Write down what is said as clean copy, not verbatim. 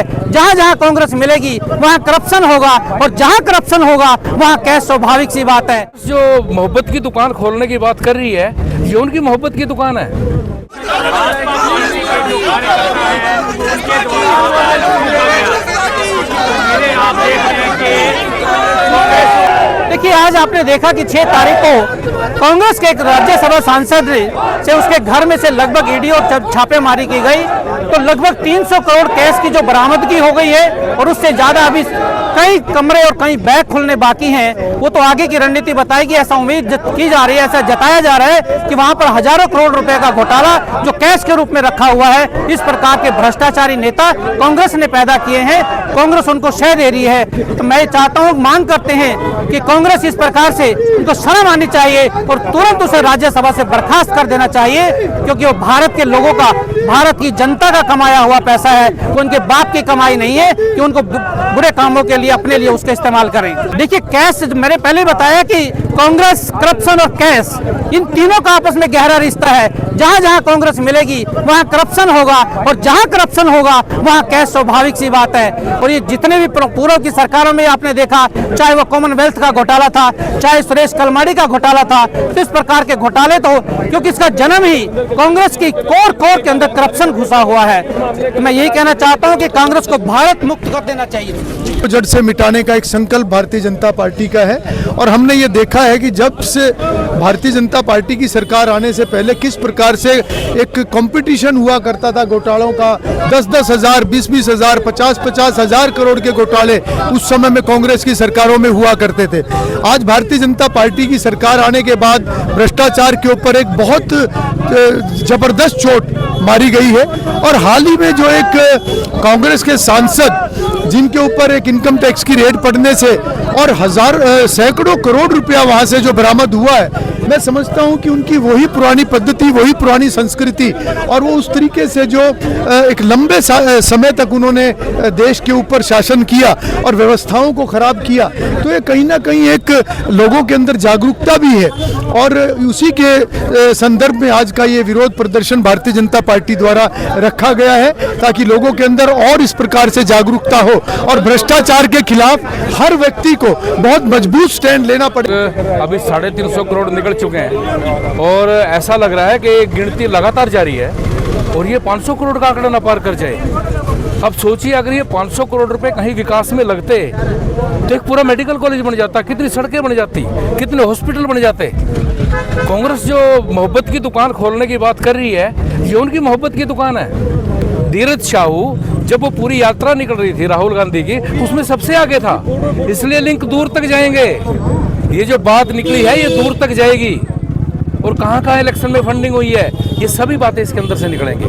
है। जहां जहां कांग्रेस मिलेगी वहां करप्शन होगा, और जहां करप्शन होगा वहां कैश स्वाभाविक सी बात है। जो मोहब्बत की दुकान खोलने की बात कर रही है, ये उनकी मोहब्बत की दुकान है। देखिए, आज आपने देखा कि 6 तारीख को कांग्रेस के एक राज्यसभा सांसद से उसके घर में से लगभग ईडी और छापेमारी की गई, तो लगभग 300 करोड़ कैश की जो बरामदगी हो गई है, और उससे ज्यादा अभी कई कमरे और कई बैग खुलने बाकी हैं। वो तो आगे की रणनीति बताएगी। ऐसा उम्मीद की जा रही है, ऐसा जताया जा रहा है कि वहां पर हजारों करोड़ रुपए का घोटाला जो कैश के रूप में रखा हुआ है, इस प्रकार के भ्रष्टाचारी नेता कांग्रेस ने पैदा किए हैं। कांग्रेस उनको शह दे रही है। तो मैं चाहता हूं, मांग करते हैं कि कांग्रेस इस प्रकार से, उनको शर्म आनी चाहिए और तुरंत उसे राज्यसभा से बर्खास्त कर देना चाहिए, क्योंकि वो भारत के लोगों का, भारत की जनता का कमाया हुआ पैसा है। वो उनके बाप की कमाई नहीं है कि उनको बुरे कामों के लिए, अपने लिए उसका इस्तेमाल करें। देखिए, कैश, मैंने पहले बताया कि कांग्रेस, करप्शन और कैश, इन तीनों का आपस में गहरा रिश्ता है। जहां जहां कांग्रेस मिलेगी वहां करप्शन होगा, और जहां करप्शन होगा वहां कैश स्वाभाविक सी बात है। और ये जितने भी पूर्व की सरकारों में आपने देखा, चाहे वो कॉमनवेल्थ का घोटाला था, चाहे सुरेश कलमाड़ी का घोटाला था, इस प्रकार के घोटाले तो, क्योंकि इसका जन्म ही कांग्रेस की कोर के अंदर करप्शन घुसा हुआ है। तो मैं यही कहना चाहता हूं कि कांग्रेस को भारत मुक्त कर देना चाहिए। जड़ से मिटाने का एक संकल्प भारतीय जनता पार्टी का है, और हमने ये देखा है कि जब से भारतीय जनता पार्टी की सरकार आने से पहले किस प्रकार से एक कंपटीशन हुआ करता था घोटालों का। 10-10 हजार, 20-20 हजार, 50-50 हजार करोड़ के घोटाले उस समय में कांग्रेस की सरकारों में हुआ करते थे। आज भारतीय जनता पार्टी की सरकार आने के बाद भ्रष्टाचार के ऊपर एक बहुत जबरदस्त चोट मारी गई है। और हाल ही में जो एक कांग्रेस के सांसद जिनके ऊपर एक इनकम टैक्स की रेड पड़ने से और सैकड़ों करोड़ रुपया वहां से जो बरामद हुआ है, मैं समझता हूं कि उनकी वही पुरानी पद्धति, वही पुरानी संस्कृति, और वो उस तरीके से जो एक लंबे समय तक उन्होंने देश के ऊपर शासन किया और व्यवस्थाओं को खराब किया, तो ये कहीं ना कहीं एक लोगों के अंदर जागरूकता भी है। और उसी के संदर्भ में आज का ये विरोध प्रदर्शन भारतीय जनता पार्टी द्वारा रखा गया है, ताकि लोगों के अंदर और इस प्रकार से जागरूकता हो और भ्रष्टाचार के खिलाफ हर व्यक्ति को बहुत मजबूत स्टैंड लेना पड़े। अभी 350 करोड़ निकल चुके हैं, और ऐसा लग रहा है कि गिनती लगातार जारी है, और ये 500 करोड़ का आंकड़ा न पार कर जाए। अब सोचिए, अगर ये 500 करोड़ रुपए कहीं विकास में लगते तो एक पूरा मेडिकल कॉलेज बन जाता, कितनी सड़कें बन जाती, कितने हॉस्पिटल बन जाते। कांग्रेस जो मोहब्बत की दुकान खोलने की बात कर रही है, ये उनकी मोहब्बत की दुकान है। धीरज शाहू जब वो पूरी यात्रा निकल रही थी राहुल गांधी की, उसमें सबसे आगे था, इसलिए लिंक दूर तक जाएंगे। ये जो बात निकली है ये दूर तक जाएगी, और कहाँ कहाँ इलेक्शन में फंडिंग हुई है, ये सभी बातें इसके अंदर से निकलेंगी।